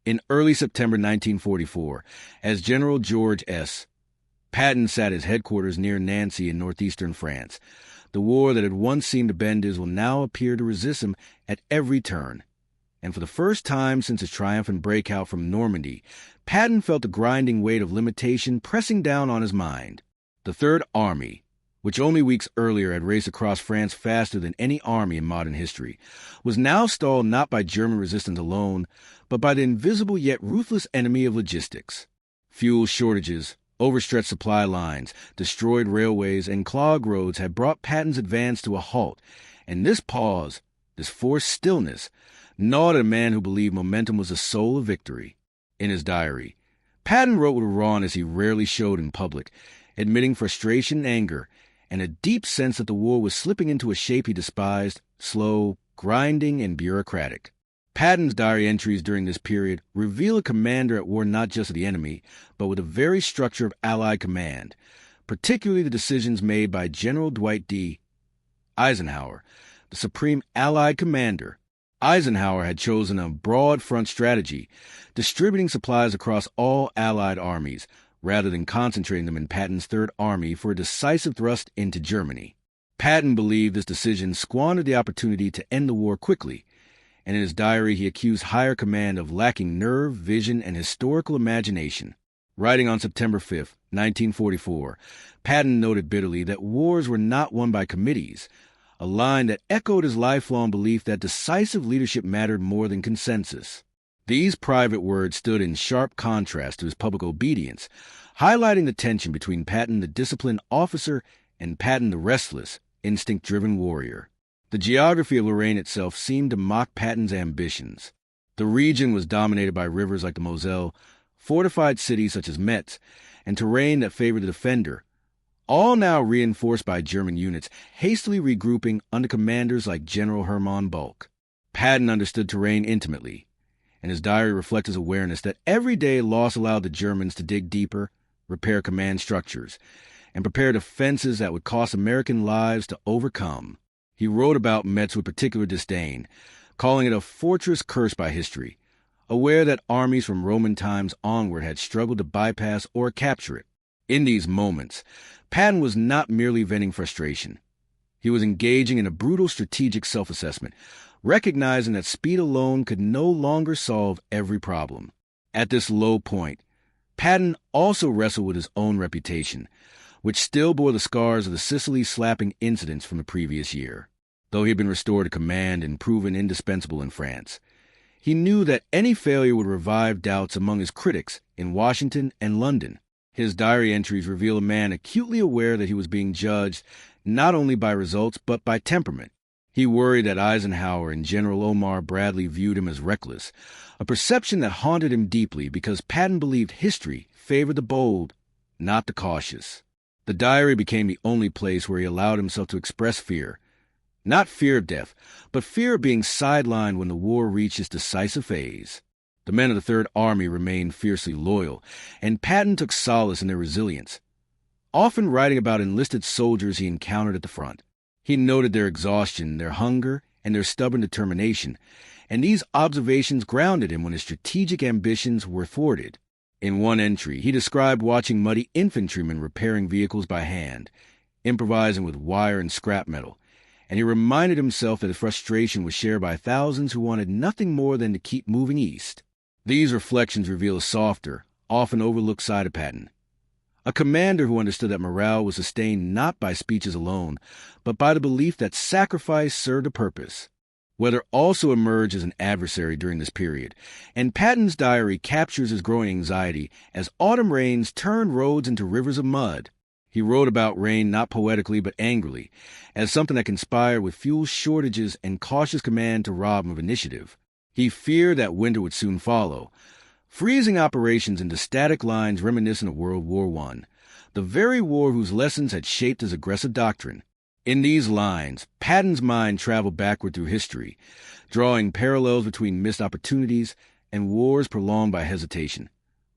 In early September 1944, as General George S. Patton sat at his headquarters near Nancy in northeastern France, the war that had once seemed to bend his will now appear to resist him at every turn. And for the first time since his triumphant breakout from Normandy, Patton felt the grinding weight of limitation pressing down on his mind. The Third Army, which only weeks earlier had raced across France faster than any army in modern history, was now stalled not by German resistance alone, but by the invisible yet ruthless enemy of logistics. Fuel shortages, overstretched supply lines, destroyed railways, and clogged roads had brought Patton's advance to a halt, and this pause, this forced stillness, gnawed at a man who believed momentum was the soul of victory. In his diary, Patton wrote with a rawness he rarely showed in public, admitting frustration and anger, and a deep sense that the war was slipping into a shape he despised, slow, grinding, and bureaucratic. Patton's diary entries during this period reveal a commander at war not just with the enemy, but with the very structure of Allied command, particularly the decisions made by General Dwight D. Eisenhower, the supreme Allied commander. Eisenhower had chosen a broad front strategy, distributing supplies across all Allied armies, rather than concentrating them in Patton's Third Army for a decisive thrust into Germany. Patton believed this decision squandered the opportunity to end the war quickly, and in his diary he accused higher command of lacking nerve, vision, and historical imagination. Writing on September 5, 1944, Patton noted bitterly that wars were not won by committees, a line that echoed his lifelong belief that decisive leadership mattered more than consensus. These private words stood in sharp contrast to his public obedience, highlighting the tension between Patton, the disciplined officer, and Patton, the restless, instinct-driven warrior. The geography of Lorraine itself seemed to mock Patton's ambitions. The region was dominated by rivers like the Moselle, fortified cities such as Metz, and terrain that favored the defender, all now reinforced by German units, hastily regrouping under commanders like General Hermann Bulk. Patton understood terrain intimately, and his diary reflects his awareness that every day loss allowed the Germans to dig deeper, repair command structures, and prepare defenses that would cost American lives to overcome. He wrote about Metz with particular disdain, calling it a fortress cursed by history, aware that armies from Roman times onward had struggled to bypass or capture it. In these moments, Patton was not merely venting frustration. He was engaging in a brutal strategic self-assessment, recognizing that speed alone could no longer solve every problem. At this low point, Patton also wrestled with his own reputation, which still bore the scars of the Sicily slapping incidents from the previous year. Though he had been restored to command and proven indispensable in France, he knew that any failure would revive doubts among his critics in Washington and London. His diary entries reveal a man acutely aware that he was being judged not only by results but by temperament. He worried that Eisenhower and General Omar Bradley viewed him as reckless, a perception that haunted him deeply because Patton believed history favored the bold, not the cautious. The diary became the only place where he allowed himself to express fear. Not fear of death, but fear of being sidelined when the war reached its decisive phase. The men of the Third Army remained fiercely loyal, and Patton took solace in their resilience, often writing about enlisted soldiers he encountered at the front. He noted their exhaustion, their hunger, and their stubborn determination, and these observations grounded him when his strategic ambitions were thwarted. In one entry, he described watching muddy infantrymen repairing vehicles by hand, improvising with wire and scrap metal, and he reminded himself that his frustration was shared by thousands who wanted nothing more than to keep moving east. These reflections reveal a softer, often overlooked side of Patton, a commander who understood that morale was sustained not by speeches alone, but by the belief that sacrifice served a purpose. Weather also emerged as an adversary during this period, and Patton's diary captures his growing anxiety as autumn rains turned roads into rivers of mud. He wrote about rain not poetically but angrily, as something that conspired with fuel shortages and cautious command to rob him of initiative. He feared that winter would soon follow, freezing operations into static lines reminiscent of World War I, the very war whose lessons had shaped his aggressive doctrine. In these lines, Patton's mind traveled backward through history, drawing parallels between missed opportunities and wars prolonged by hesitation,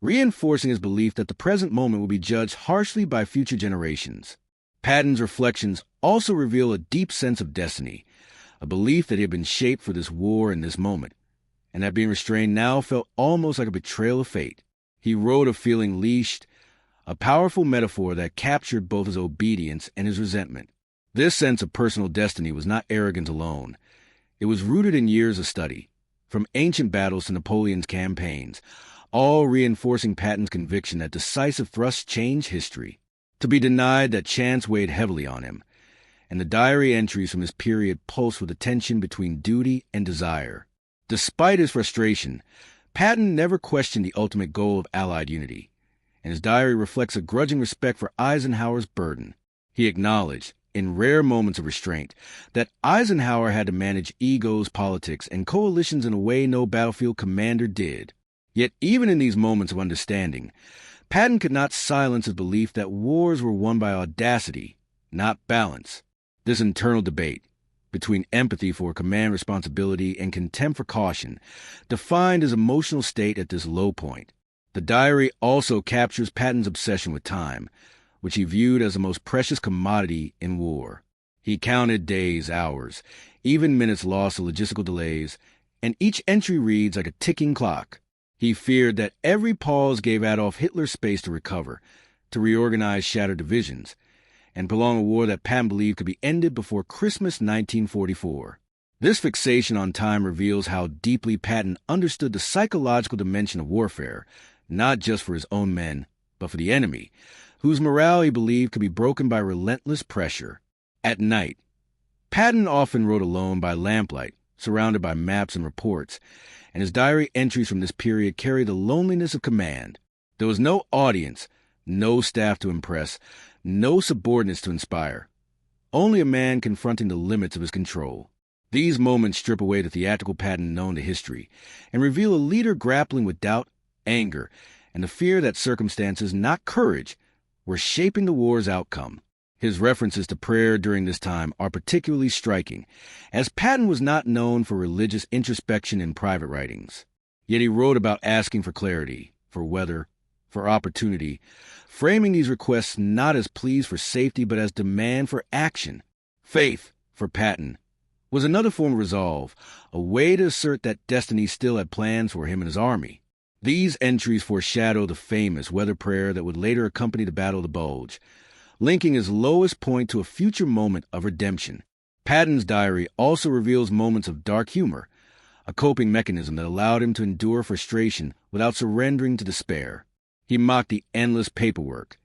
reinforcing his belief that the present moment will be judged harshly by future generations. Patton's reflections also reveal a deep sense of destiny, a belief that he had been shaped for this war and this moment, and that being restrained now felt almost like a betrayal of fate. He wrote of feeling leashed, a powerful metaphor that captured both his obedience and his resentment. This sense of personal destiny was not arrogance alone. It was rooted in years of study, from ancient battles to Napoleon's campaigns, all reinforcing Patton's conviction that decisive thrusts change history. To be denied that chance weighed heavily on him, and the diary entries from his period pulsed with a tension between duty and desire. Despite his frustration, Patton never questioned the ultimate goal of Allied unity, and his diary reflects a grudging respect for Eisenhower's burden. He acknowledged, in rare moments of restraint, that Eisenhower had to manage egos, politics, and coalitions in a way no battlefield commander did. Yet even in these moments of understanding, Patton could not silence his belief that wars were won by audacity, not balance. This internal debate, between empathy for command responsibility and contempt for caution, defined his emotional state at this low point. The diary also captures Patton's obsession with time, which he viewed as the most precious commodity in war. He counted days, hours, even minutes lost to logistical delays, and each entry reads like a ticking clock. He feared that every pause gave Adolf Hitler space to recover, to reorganize shattered divisions, and prolong a war that Patton believed could be ended before Christmas 1944. This fixation on time reveals how deeply Patton understood the psychological dimension of warfare, not just for his own men, but for the enemy, whose morale he believed could be broken by relentless pressure. At night, Patton often wrote alone by lamplight, surrounded by maps and reports, and his diary entries from this period carry the loneliness of command. There was no audience, no staff to impress, no subordinates to inspire. Only a man confronting the limits of his control. These moments strip away the theatrical Patton known to history and reveal a leader grappling with doubt, anger, and the fear that circumstances, not courage, were shaping the war's outcome. His references to prayer during this time are particularly striking, as Patton was not known for religious introspection in private writings. Yet he wrote about asking for clarity, for weather, for opportunity, framing these requests not as pleas for safety but as demand for action. Faith, for Patton, was another form of resolve, a way to assert that destiny still had plans for him and his army. These entries foreshadow the famous weather prayer that would later accompany the Battle of the Bulge, linking his lowest point to a future moment of redemption. Patton's diary also reveals moments of dark humor, a coping mechanism that allowed him to endure frustration without surrendering to despair. He mocked the endless paperwork,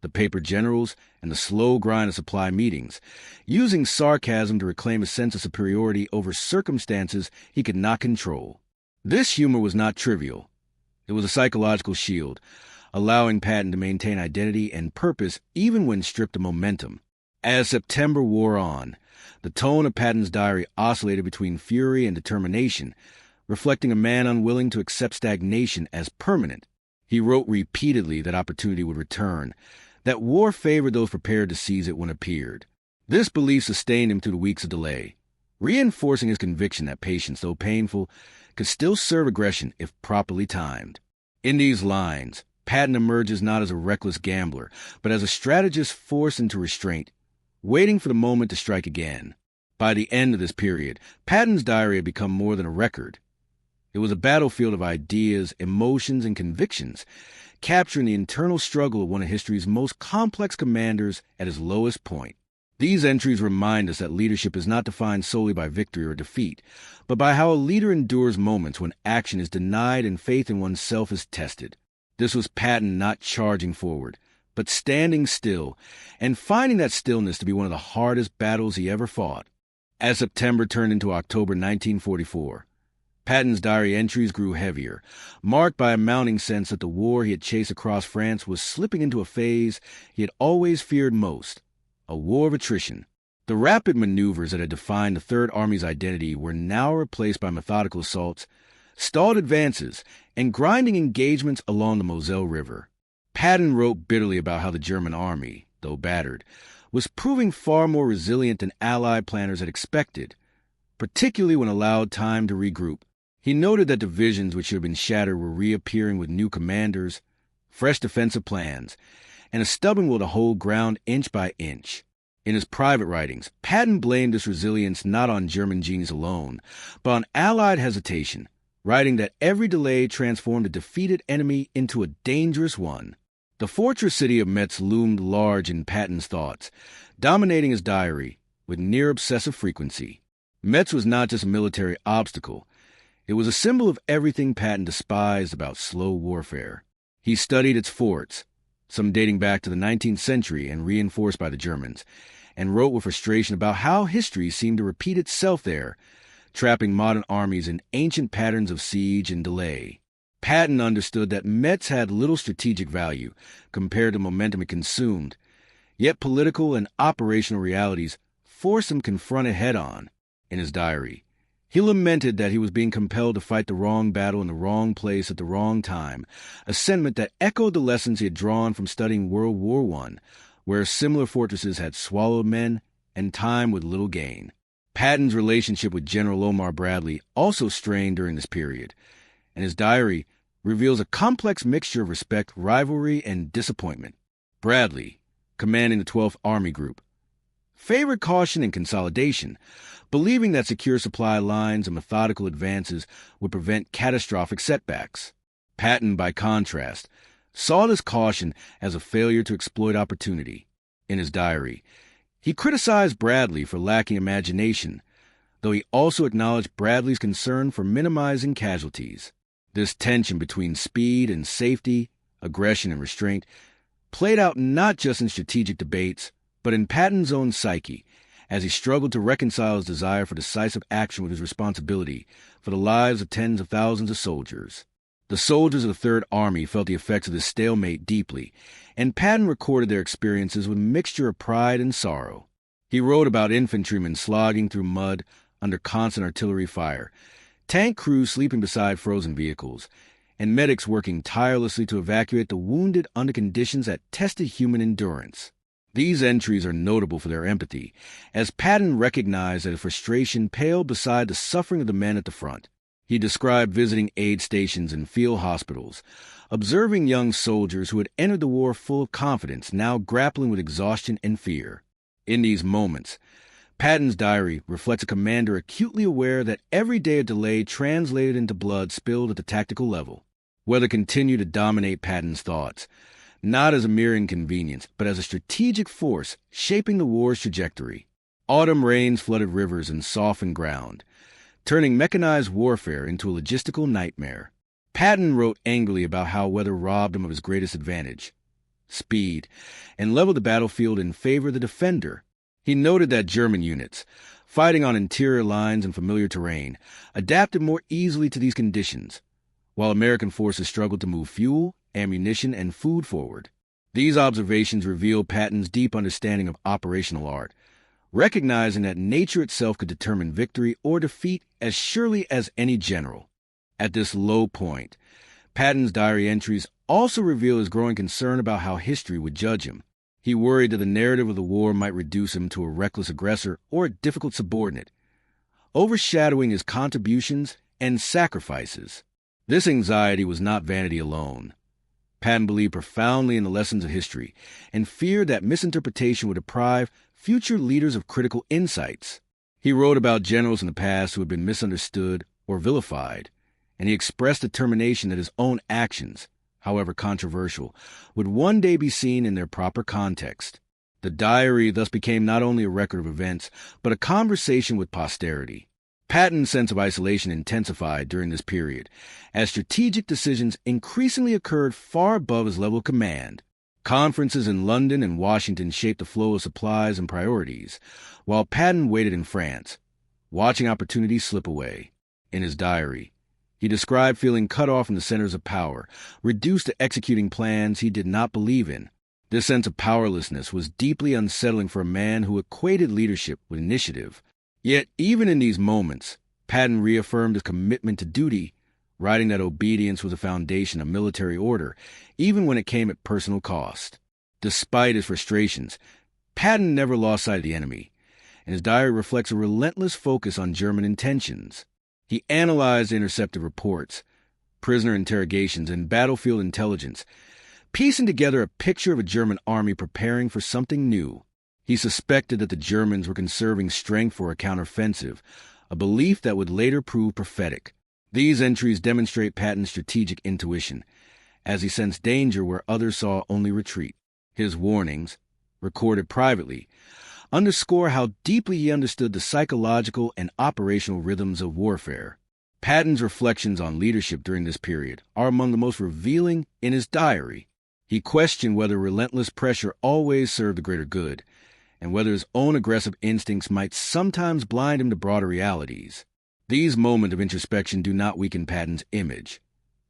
the paper generals, and the slow grind of supply meetings, using sarcasm to reclaim a sense of superiority over circumstances he could not control. This humor was not trivial. It was a psychological shield, allowing Patton to maintain identity and purpose even when stripped of momentum. As September wore on, the tone of Patton's diary oscillated between fury and determination, reflecting a man unwilling to accept stagnation as permanent. He wrote repeatedly that opportunity would return, that war favored those prepared to seize it when it appeared. This belief sustained him through the weeks of delay, reinforcing his conviction that patience, though painful, could still serve aggression if properly timed. In these lines, Patton emerges not as a reckless gambler, but as a strategist forced into restraint, waiting for the moment to strike again. By the end of this period, Patton's diary had become more than a record. It was a battlefield of ideas, emotions, and convictions, capturing the internal struggle of one of history's most complex commanders at his lowest point. These entries remind us that leadership is not defined solely by victory or defeat, but by how a leader endures moments when action is denied and faith in oneself is tested. This was Patton not charging forward, but standing still, and finding that stillness to be one of the hardest battles he ever fought. As September turned into October 1944, Patton's diary entries grew heavier, marked by a mounting sense that the war he had chased across France was slipping into a phase he had always feared most, a war of attrition. The rapid maneuvers that had defined the Third Army's identity were now replaced by methodical assaults, stalled advances, and grinding engagements along the Moselle River. Patton wrote bitterly about how the German army, though battered, was proving far more resilient than Allied planners had expected, particularly when allowed time to regroup. He noted that divisions which had been shattered were reappearing with new commanders, fresh defensive plans, and a stubborn will to hold ground inch by inch. In his private writings, Patton blamed this resilience not on German genius alone, but on Allied hesitation, writing that every delay transformed a defeated enemy into a dangerous one. The fortress city of Metz loomed large in Patton's thoughts, dominating his diary with near-obsessive frequency. Metz was not just a military obstacle. It was a symbol of everything Patton despised about slow warfare. He studied its forts, some dating back to the 19th century and reinforced by the Germans, and wrote with frustration about how history seemed to repeat itself there, trapping modern armies in ancient patterns of siege and delay. Patton understood that Metz had little strategic value compared to momentum it consumed, yet political and operational realities forced him to confront it head-on. In his diary, he lamented that he was being compelled to fight the wrong battle in the wrong place at the wrong time, a sentiment that echoed the lessons he had drawn from studying World War I, where similar fortresses had swallowed men and time with little gain. Patton's relationship with General Omar Bradley also strained during this period, and his diary reveals a complex mixture of respect, rivalry, and disappointment. Bradley, commanding the 12th Army Group, favored caution and consolidation, believing that secure supply lines and methodical advances would prevent catastrophic setbacks. Patton, by contrast, saw this caution as a failure to exploit opportunity. In his diary, he criticized Bradley for lacking imagination, though he also acknowledged Bradley's concern for minimizing casualties. This tension between speed and safety, aggression and restraint, played out not just in strategic debates, but in Patton's own psyche, as he struggled to reconcile his desire for decisive action with his responsibility for the lives of tens of thousands of soldiers. The soldiers of the Third Army felt the effects of this stalemate deeply, and Patton recorded their experiences with a mixture of pride and sorrow. He wrote about infantrymen slogging through mud under constant artillery fire, tank crews sleeping beside frozen vehicles, and medics working tirelessly to evacuate the wounded under conditions that tested human endurance. These entries are notable for their empathy, as Patton recognized that his frustration paled beside the suffering of the men at the front. He described visiting aid stations and field hospitals, observing young soldiers who had entered the war full of confidence, now grappling with exhaustion and fear. In these moments, Patton's diary reflects a commander acutely aware that every day of delay translated into blood spilled at the tactical level. Weather continued to dominate Patton's thoughts, not as a mere inconvenience, but as a strategic force shaping the war's trajectory. Autumn rains flooded rivers and softened ground, turning mechanized warfare into a logistical nightmare. Patton wrote angrily about how weather robbed him of his greatest advantage, speed, and leveled the battlefield in favor of the defender. He noted that German units, fighting on interior lines and familiar terrain, adapted more easily to these conditions, while American forces struggled to move fuel, ammunition, and food forward. These observations reveal Patton's deep understanding of operational art, recognizing that nature itself could determine victory or defeat as surely as any general. At this low point, Patton's diary entries also reveal his growing concern about how history would judge him. He worried that the narrative of the war might reduce him to a reckless aggressor or a difficult subordinate, overshadowing his contributions and sacrifices. This anxiety was not vanity alone. Patton believed profoundly in the lessons of history and feared that misinterpretation would deprive future leaders of critical insights. He wrote about generals in the past who had been misunderstood or vilified, and he expressed determination that his own actions, however controversial, would one day be seen in their proper context. The diary thus became not only a record of events, but a conversation with posterity. Patton's sense of isolation intensified during this period, as strategic decisions increasingly occurred far above his level of command. Conferences in London and Washington shaped the flow of supplies and priorities, while Patton waited in France, watching opportunities slip away. In his diary, he described feeling cut off from the centers of power, reduced to executing plans he did not believe in. This sense of powerlessness was deeply unsettling for a man who equated leadership with initiative. Yet, even in these moments, Patton reaffirmed his commitment to duty, writing that obedience was a foundation of military order, even when it came at personal cost. Despite his frustrations, Patton never lost sight of the enemy, and his diary reflects a relentless focus on German intentions. He analyzed intercepted reports, prisoner interrogations, and battlefield intelligence, piecing together a picture of a German army preparing for something new. He suspected that the Germans were conserving strength for a counteroffensive, a belief that would later prove prophetic. These entries demonstrate Patton's strategic intuition, as he sensed danger where others saw only retreat. His warnings, recorded privately, underscore how deeply he understood the psychological and operational rhythms of warfare. Patton's reflections on leadership during this period are among the most revealing in his diary. He questioned whether relentless pressure always served the greater good, and whether his own aggressive instincts might sometimes blind him to broader realities. These moments of introspection do not weaken Patton's image.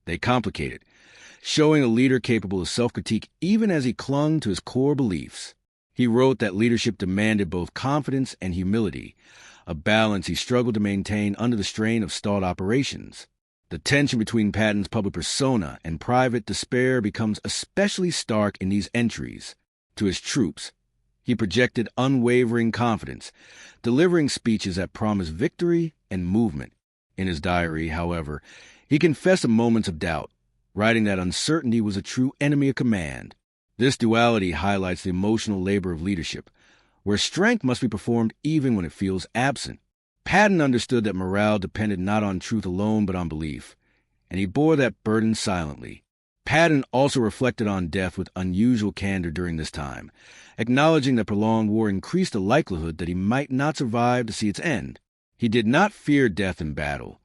They complicate it, showing a leader capable of self-critique even as he clung to his core beliefs. He wrote that leadership demanded both confidence and humility, a balance he struggled to maintain under the strain of stalled operations. The tension between Patton's public persona and private despair becomes especially stark in these entries. To his troops, he projected unwavering confidence, delivering speeches that promised victory and movement. In his diary, however, he confessed to moments of doubt, writing that uncertainty was a true enemy of command. This duality highlights the emotional labor of leadership, where strength must be performed even when it feels absent. Patton understood that morale depended not on truth alone but on belief, and he bore that burden silently. Patton also reflected on death with unusual candor during this time, acknowledging that prolonged war increased the likelihood that he might not survive to see its end. He did not fear death in battle.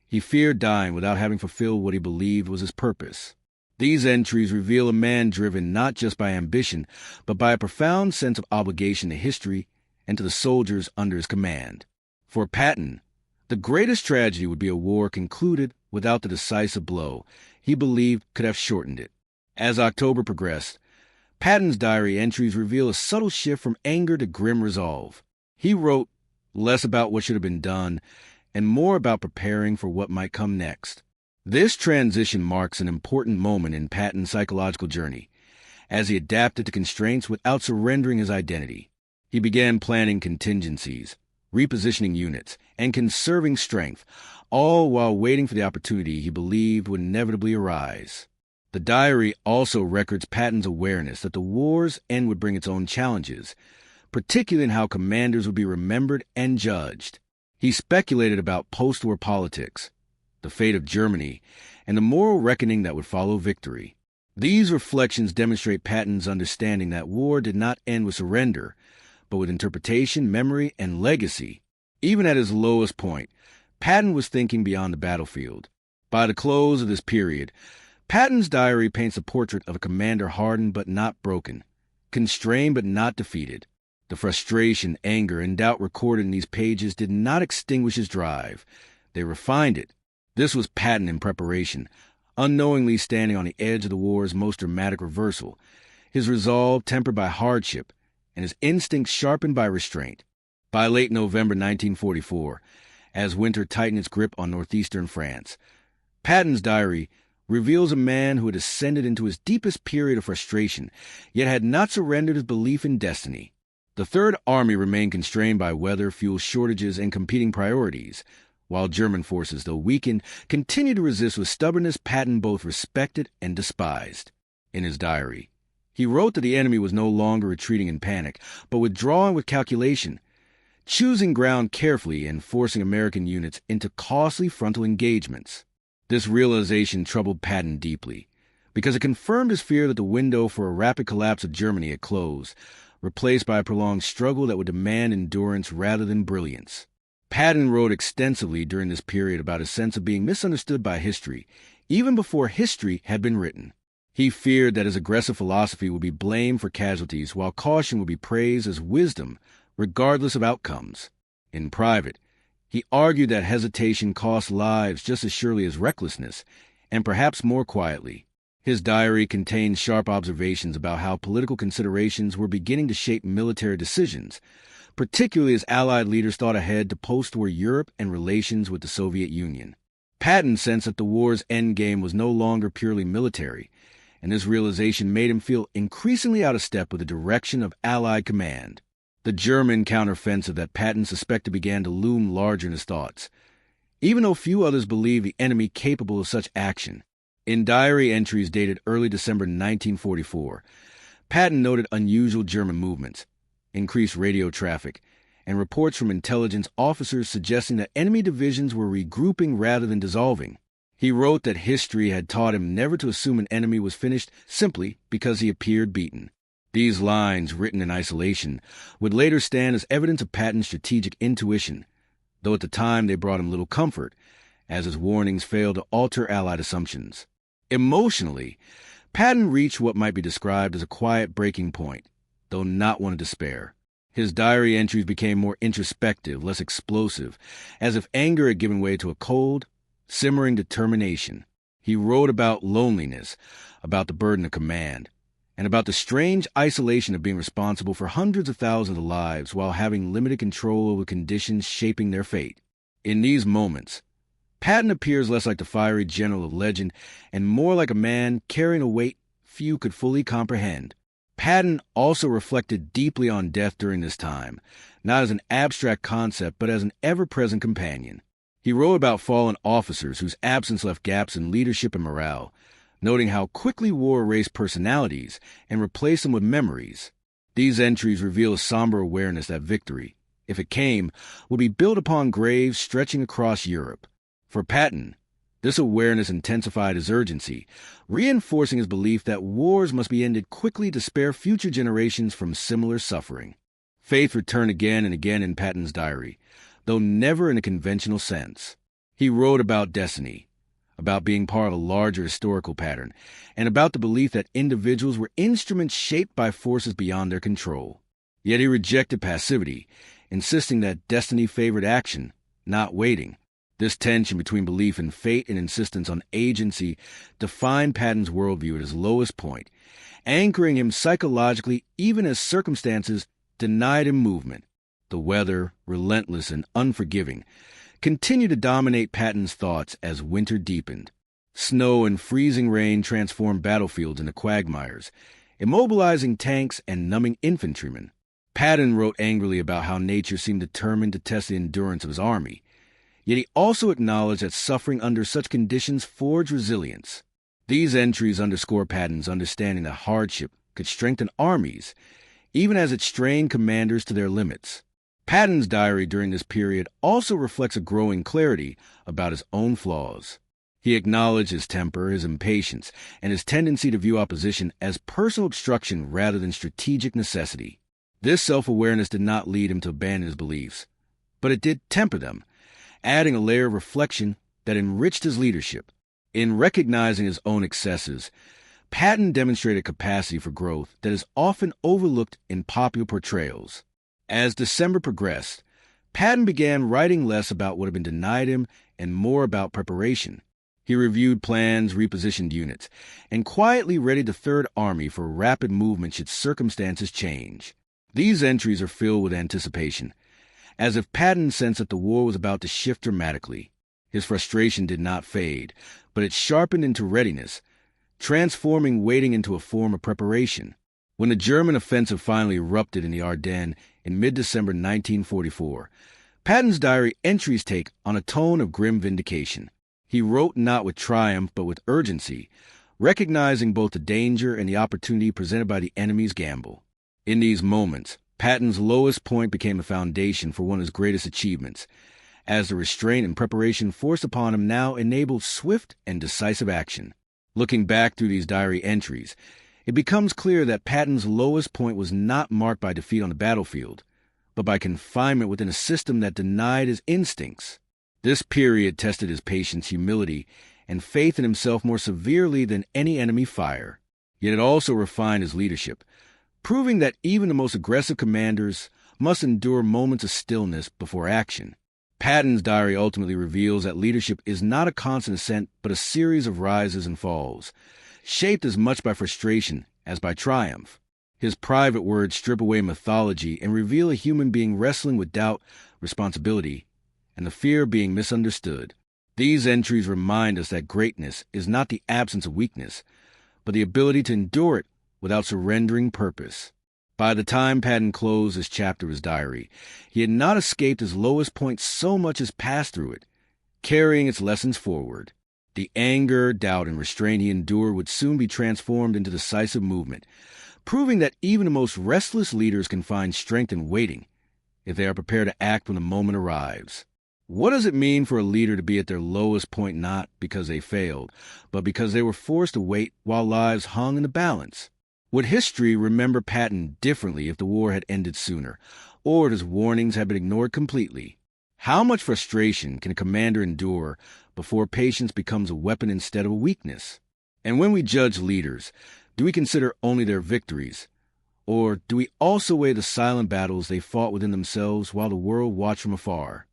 He feared dying without having fulfilled what he believed was his purpose. These entries reveal a man driven not just by ambition, but by a profound sense of obligation to history and to the soldiers under his command. For Patton, the greatest tragedy would be a war concluded without the decisive blow he believed could have shortened it. As October progressed, Patton's diary entries reveal a subtle shift from anger to grim resolve. He wrote less about what should have been done and more about preparing for what might come next. This transition marks an important moment in Patton's psychological journey, as he adapted to constraints without surrendering his identity. He began planning contingencies, repositioning units, and conserving strength, all while waiting for the opportunity he believed would inevitably arise. The diary also records Patton's awareness that the war's end would bring its own challenges, particularly in how commanders would be remembered and judged. He speculated about post-war politics, the fate of Germany, and the moral reckoning that would follow victory. These reflections demonstrate Patton's understanding that war did not end with surrender, but with interpretation, memory, and legacy. Even at his lowest point, Patton was thinking beyond the battlefield. By the close of this period, Patton's diary paints a portrait of a commander hardened but not broken, constrained but not defeated. The frustration, anger, and doubt recorded in these pages did not extinguish his drive. They refined it. This was Patton in preparation, unknowingly standing on the edge of the war's most dramatic reversal, his resolve tempered by hardship, and his instincts sharpened by restraint. By late November 1944, as winter tightened its grip on northeastern France, Patton's diary reveals a man who had ascended into his deepest period of frustration, yet had not surrendered his belief in destiny. The Third Army remained constrained by weather, fuel shortages, and competing priorities, while German forces, though weakened, continued to resist with stubbornness Patton both respected and despised. In his diary, he wrote that the enemy was no longer retreating in panic, but withdrawing with calculation, choosing ground carefully and forcing American units into costly frontal engagements. This realization troubled Patton deeply, because it confirmed his fear that the window for a rapid collapse of Germany had closed, replaced by a prolonged struggle that would demand endurance rather than brilliance. Patton wrote extensively during this period about his sense of being misunderstood by history, even before history had been written. He feared that his aggressive philosophy would be blamed for casualties, while caution would be praised as wisdom, regardless of outcomes. In private, he argued that hesitation cost lives just as surely as recklessness, and perhaps more quietly. His diary contains sharp observations about how political considerations were beginning to shape military decisions, particularly as Allied leaders thought ahead to post-war Europe and relations with the Soviet Union. Patton sensed that the war's endgame was no longer purely military, and this realization made him feel increasingly out of step with the direction of Allied command. The German counteroffensive that Patton suspected began to loom larger in his thoughts, even though few others believed the enemy capable of such action. In diary entries dated early December 1944, Patton noted unusual German movements, increased radio traffic, and reports from intelligence officers suggesting that enemy divisions were regrouping rather than dissolving. He wrote that history had taught him never to assume an enemy was finished simply because he appeared beaten. These lines, written in isolation, would later stand as evidence of Patton's strategic intuition, though at the time they brought him little comfort, as his warnings failed to alter Allied assumptions. Emotionally, Patton reached what might be described as a quiet breaking point, though not one of despair. His diary entries became more introspective, less explosive, as if anger had given way to a cold, simmering determination. He wrote about loneliness, about the burden of command, and about the strange isolation of being responsible for hundreds of thousands of lives while having limited control over conditions shaping their fate. In these moments, Patton appears less like the fiery general of legend and more like a man carrying a weight few could fully comprehend. Patton also reflected deeply on death during this time, not as an abstract concept but as an ever-present companion. He wrote about fallen officers whose absence left gaps in leadership and morale, noting how quickly war erased personalities and replaced them with memories. These entries reveal a somber awareness that victory, if it came, would be built upon graves stretching across Europe. For Patton, this awareness intensified his urgency, reinforcing his belief that wars must be ended quickly to spare future generations from similar suffering. Faith returned again and again in Patton's diary, though never in a conventional sense. He wrote about destiny, about being part of a larger historical pattern, and about the belief that individuals were instruments shaped by forces beyond their control. Yet he rejected passivity, insisting that destiny favored action, not waiting. This tension between belief in fate and insistence on agency defined Patton's worldview at his lowest point, anchoring him psychologically even as circumstances denied him movement. The weather, relentless and unforgiving, continued to dominate Patton's thoughts as winter deepened. Snow and freezing rain transformed battlefields into quagmires, immobilizing tanks and numbing infantrymen. Patton wrote angrily about how nature seemed determined to test the endurance of his army, yet he also acknowledged that suffering under such conditions forged resilience. These entries underscore Patton's understanding that hardship could strengthen armies, even as it strained commanders to their limits. Patton's diary during this period also reflects a growing clarity about his own flaws. He acknowledged his temper, his impatience, and his tendency to view opposition as personal obstruction rather than strategic necessity. This self-awareness did not lead him to abandon his beliefs, but it did temper them, adding a layer of reflection that enriched his leadership. In recognizing his own excesses, Patton demonstrated capacity for growth that is often overlooked in popular portrayals. As December progressed, Patton began writing less about what had been denied him and more about preparation. He reviewed plans, repositioned units, and quietly readied the Third Army for rapid movement should circumstances change. These entries are filled with anticipation, as if Patton sensed that the war was about to shift dramatically. His frustration did not fade, but it sharpened into readiness, transforming waiting into a form of preparation. When the German offensive finally erupted in the Ardennes in mid-December 1944, Patton's diary entries take on a tone of grim vindication. He wrote not with triumph but with urgency, recognizing both the danger and the opportunity presented by the enemy's gamble. In these moments, Patton's lowest point became a foundation for one of his greatest achievements, as the restraint and preparation forced upon him now enabled swift and decisive action. Looking back through these diary entries, it becomes clear that Patton's lowest point was not marked by defeat on the battlefield, but by confinement within a system that denied his instincts. This period tested his patience, humility, and faith in himself more severely than any enemy fire. Yet it also refined his leadership, proving that even the most aggressive commanders must endure moments of stillness before action. Patton's diary ultimately reveals that leadership is not a constant ascent but a series of rises and falls, shaped as much by frustration as by triumph. His private words strip away mythology and reveal a human being wrestling with doubt, responsibility, and the fear of being misunderstood. These entries remind us that greatness is not the absence of weakness, but the ability to endure it without surrendering purpose. By the time Patton closed this chapter of his diary, he had not escaped his lowest point so much as passed through it, carrying its lessons forward. The anger, doubt, and restraint he endured would soon be transformed into decisive movement, proving that even the most restless leaders can find strength in waiting if they are prepared to act when the moment arrives. What does it mean for a leader to be at their lowest point not because they failed, but because they were forced to wait while lives hung in the balance? Would history remember Patton differently if the war had ended sooner, or his warnings had been ignored completely? How much frustration can a commander endure before patience becomes a weapon instead of a weakness? And when we judge leaders, do we consider only their victories? Or do we also weigh the silent battles they fought within themselves while the world watched from afar?